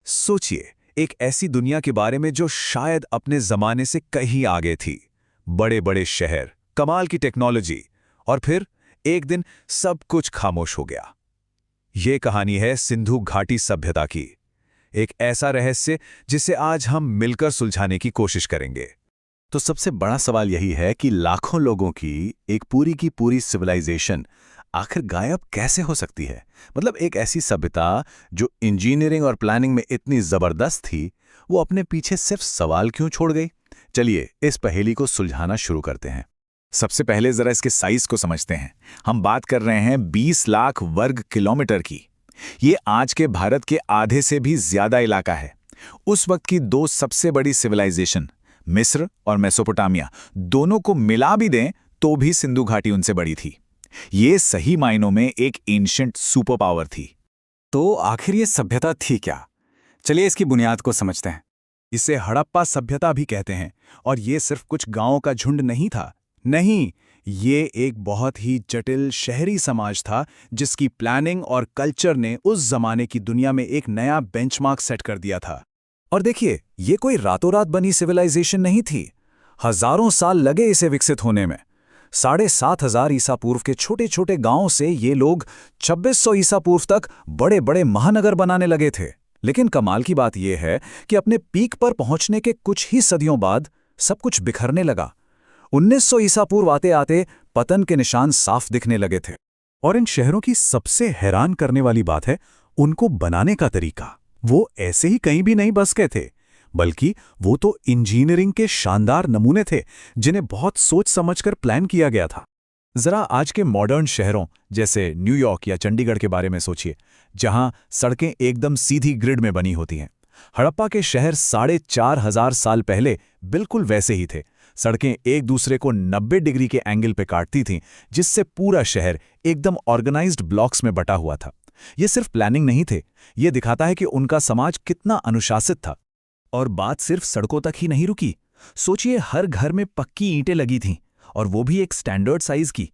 सोचिए, एक ऐसी दुनिया के बारे में जो शायद अपने जमाने से कहीं आगे थी। बड़े बड़े शहर, कमाल की टेक्नोलॉजी, और फिर एक दिन सब कुछ खामोश हो गया। ये कहानी है सिंधु घाटी सभ्यता की, एक ऐसा रहस्य जिसे आज हम मिलकर सुलझाने की कोशिश करेंगे। तो सबसे बड़ा सवाल यही है कि लाखों लोगों की एक पूरी की पूरी सिविलाइजेशन आखिर गायब कैसे हो सकती है। मतलब एक ऐसी सभ्यता जो इंजीनियरिंग और प्लानिंग में इतनी जबरदस्त थी, वो अपने पीछे सिर्फ सवाल क्यों छोड़ गई। चलिए इस पहेली को सुलझाना शुरू करते हैं। सबसे पहले जरा इसके साइज को समझते हैं। हम बात कर रहे हैं 20 लाख वर्ग किलोमीटर की। ये आज के भारत के आधे से भी ज्यादा इलाका है। उस वक्त की दो सबसे बड़ी सिविलाइजेशन मिस्र और मेसोपोटामिया, दोनों को मिला भी दें तो भी सिंधु घाटी उनसे बड़ी थी। ये सही मायनों में एक एंशिएंट सुपर पावर थी। तो आखिर ये सभ्यता थी क्या? चलिए इसकी बुनियाद को समझते हैं। इसे हड़प्पा सभ्यता भी कहते हैं, और ये सिर्फ कुछ गांवों का झुंड नहीं था। नहीं, ये एक बहुत ही जटिल शहरी समाज था जिसकी प्लानिंग और कल्चर ने उस जमाने की दुनिया में एक नया बेंचमार्क सेट कर दिया था। और देखिए, ये कोई रातों रात बनी सिविलाइजेशन नहीं थी। हजारों साल लगे इसे विकसित होने में। 7,500 ईसा पूर्व के छोटे छोटे गांवों से ये लोग 2600 ईसा पूर्व तक बड़े बड़े महानगर बनाने लगे थे। लेकिन कमाल की बात यह है कि अपने पीक पर पहुंचने के कुछ ही सदियों बाद सब कुछ बिखरने लगा। 1900 ईसा पूर्व आते आते पतन के निशान साफ दिखने लगे थे। और इन शहरों की सबसे हैरान करने वाली बात है उनको बनाने का तरीका। वो ऐसे ही कहीं भी नहीं बस गए थे, बल्कि वो तो इंजीनियरिंग के शानदार नमूने थे जिन्हें बहुत सोच समझकर प्लान किया गया था। जरा आज के मॉडर्न शहरों जैसे न्यूयॉर्क या चंडीगढ़ के बारे में सोचिए, जहां सड़कें एकदम सीधी ग्रिड में बनी होती हैं। हड़प्पा के शहर 4,500 साल पहले बिल्कुल वैसे ही थे। सड़कें एक दूसरे को 90 डिग्री के एंगल पे काटती थीं, जिससे पूरा शहर एकदम ऑर्गेनाइज्ड ब्लॉक्स में बटा हुआ था। ये सिर्फ प्लानिंग नहीं थे, ये दिखाता है कि उनका समाज कितना अनुशासित था। और बात सिर्फ सड़कों तक ही नहीं रुकी। सोचिए, हर घर में पक्की ईंटें लगी थीं, और वो भी एक स्टैंडर्ड साइज की।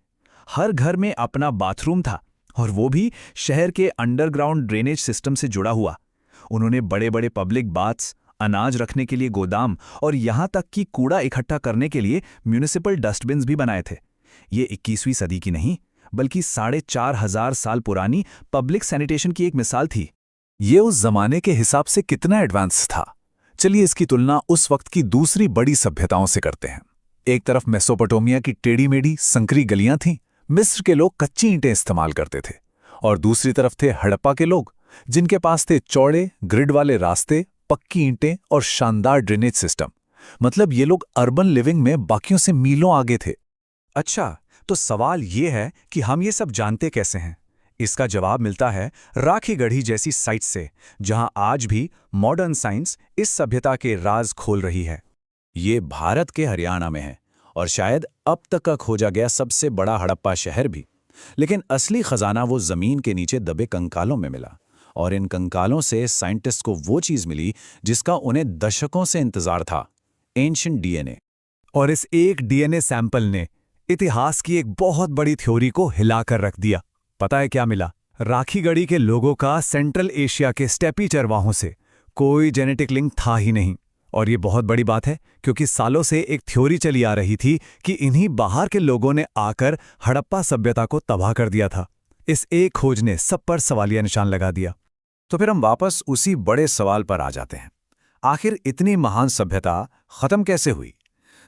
हर घर में अपना बाथरूम था, और वो भी शहर के अंडरग्राउंड ड्रेनेज सिस्टम से जुड़ा हुआ। उन्होंने बड़े बड़े पब्लिक बाथ्स, अनाज रखने के लिए गोदाम, और यहां तक कि कूड़ा इकट्ठा करने के लिए म्यूनिसिपल डस्टबिन्स भी बनाए थे। ये 21वीं सदी की नहीं, बल्कि 4,500 साल पुरानी पब्लिक सैनिटेशन की एक मिसाल थी। ये उस जमाने के हिसाब से कितना एडवांस था। चलिए इसकी तुलना उस वक्त की दूसरी बड़ी सभ्यताओं से करते हैं। एक तरफ मेसोपोटामिया की टेढ़ी मेढ़ी संकरी गलियां थीं, मिस्र के लोग कच्ची ईंटें इस्तेमाल करते थे। और दूसरी तरफ थे हड़प्पा के लोग, जिनके पास थे चौड़े ग्रिड वाले रास्ते, पक्की ईंटें और शानदार ड्रेनेज सिस्टम। मतलब ये लोग अर्बन लिविंग में बाकियों से मीलों आगे थे। अच्छा, तो सवाल ये है कि हम ये सब जानते कैसे हैं? इसका जवाब मिलता है राखीगढ़ी जैसी साइट से, जहां आज भी मॉडर्न साइंस इस सभ्यता के राज खोल रही है। ये भारत के हरियाणा में है, और शायद अब तक का खोजा गया सबसे बड़ा हड़प्पा शहर भी। लेकिन असली खजाना वो जमीन के नीचे दबे कंकालों में मिला। और इन कंकालों से साइंटिस्ट को वो चीज मिली जिसका उन्हें दशकों से इंतजार था, एंशिएंट डीएनए। और इस एक डीएनए सैंपल ने इतिहास की एक बहुत बड़ी थ्योरी को हिलाकर रख दिया। पता है क्या मिला? राखीगढ़ी के लोगों का सेंट्रल एशिया के स्टेपी चरवाहों से कोई जेनेटिक लिंक था ही नहीं। और ये बहुत बड़ी बात है, क्योंकि सालों से एक थ्योरी चली आ रही थी कि इन्हीं बाहर के लोगों ने आकर हड़प्पा सभ्यता को तबाह कर दिया था। इस एक खोज ने सब पर सवालिया निशान लगा दिया। तो फिर हम वापस उसी बड़े सवाल पर आ जाते हैं। आखिर इतनी महान सभ्यता खत्म कैसे हुई?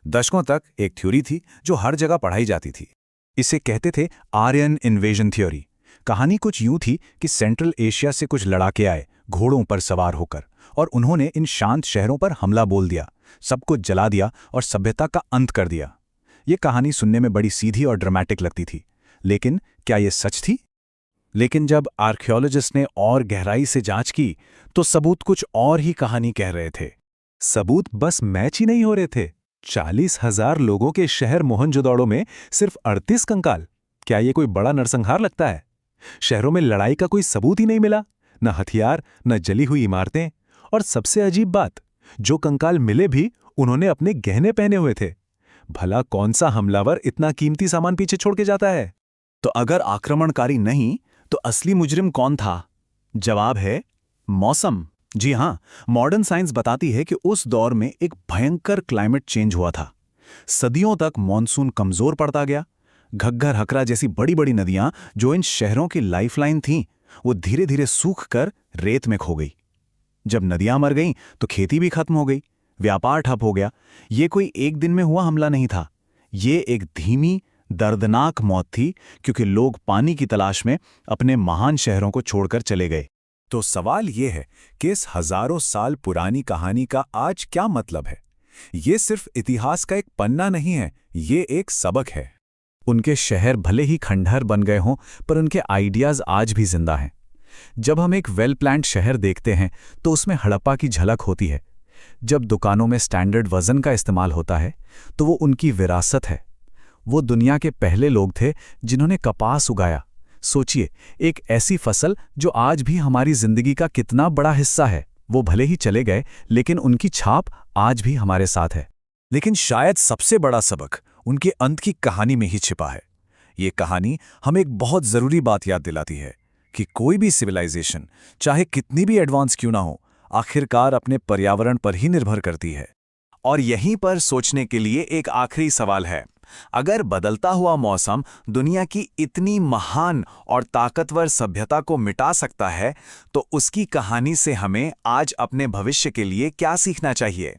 दशकों तक एक थ्योरी थी जो हर जगह पढ़ाई जाती थी। इसे कहते थे आर्यन इन्वेजन थ्योरी। कहानी कुछ यूं थी कि सेंट्रल एशिया से कुछ लड़ाके आए घोड़ों पर सवार होकर, और उन्होंने इन शांत शहरों पर हमला बोल दिया, सब कुछ जला दिया और सभ्यता का अंत कर दिया। ये कहानी सुनने में बड़ी सीधी और ड्रामेटिक लगती थी, लेकिन क्या ये सच थी? लेकिन जब आर्कियोलॉजिस्ट ने और गहराई से जांच की, तो सबूत कुछ और ही कहानी कह रहे थे। सबूत बस मैच ही नहीं हो रहे थे। 40,000 लोगों के शहर मोहनजोदड़ो में सिर्फ 38 कंकाल। क्या ये कोई बड़ा नरसंहार लगता है? शहरों में लड़ाई का कोई सबूत ही नहीं मिला, न हथियार, न जली हुई इमारतें। और सबसे अजीब बात, जो कंकाल मिले भी उन्होंने अपने गहने पहने हुए थे। भला कौन सा हमलावर इतना कीमती सामान पीछे छोड़ के जाता है? तो अगर आक्रमणकारी नहीं, तो असली मुजरिम कौन था? जवाब है मौसम। जी हाँ, मॉडर्न साइंस बताती है कि उस दौर में एक भयंकर क्लाइमेट चेंज हुआ था। सदियों तक मॉनसून कमजोर पड़ता गया। घग्गर हकरा जैसी बड़ी बड़ी नदियां जो इन शहरों की लाइफलाइन थीं, वो धीरे धीरे सूख कर रेत में खो गई। जब नदियां मर गईं तो खेती भी खत्म हो गई, व्यापार ठप हो गया। ये कोई एक दिन में हुआ हमला नहीं था। ये एक धीमी दर्दनाक मौत थी, क्योंकि लोग पानी की तलाश में अपने महान शहरों को छोड़कर चले गए। तो सवाल ये है कि इस हजारों साल पुरानी कहानी का आज क्या मतलब है? ये सिर्फ इतिहास का एक पन्ना नहीं है, ये एक सबक है। उनके शहर भले ही खंडहर बन गए हों, पर उनके आइडियाज आज भी जिंदा हैं। जब हम एक वेल प्लान्ड शहर देखते हैं तो उसमें हड़प्पा की झलक होती है। जब दुकानों में स्टैंडर्ड वजन का इस्तेमाल होता है तो वो उनकी विरासत है। वो दुनिया के पहले लोग थे जिन्होंने कपास उगाया। सोचिए, एक ऐसी फसल जो आज भी हमारी जिंदगी का कितना बड़ा हिस्सा है। वो भले ही चले गए, लेकिन उनकी छाप आज भी हमारे साथ है। लेकिन शायद सबसे बड़ा सबक उनके अंत की कहानी में ही छिपा है। ये कहानी हमें एक बहुत जरूरी बात याद दिलाती है कि कोई भी सिविलाइजेशन, चाहे कितनी भी एडवांस क्यों ना हो, आखिरकार अपने पर्यावरण पर ही निर्भर करती है। और यहीं पर सोचने के लिए एक आखिरी सवाल है। अगर बदलता हुआ मौसम दुनिया की इतनी महान और ताकतवर सभ्यता को मिटा सकता है, तो उसकी कहानी से हमें आज अपने भविष्य के लिए क्या सीखना चाहिए?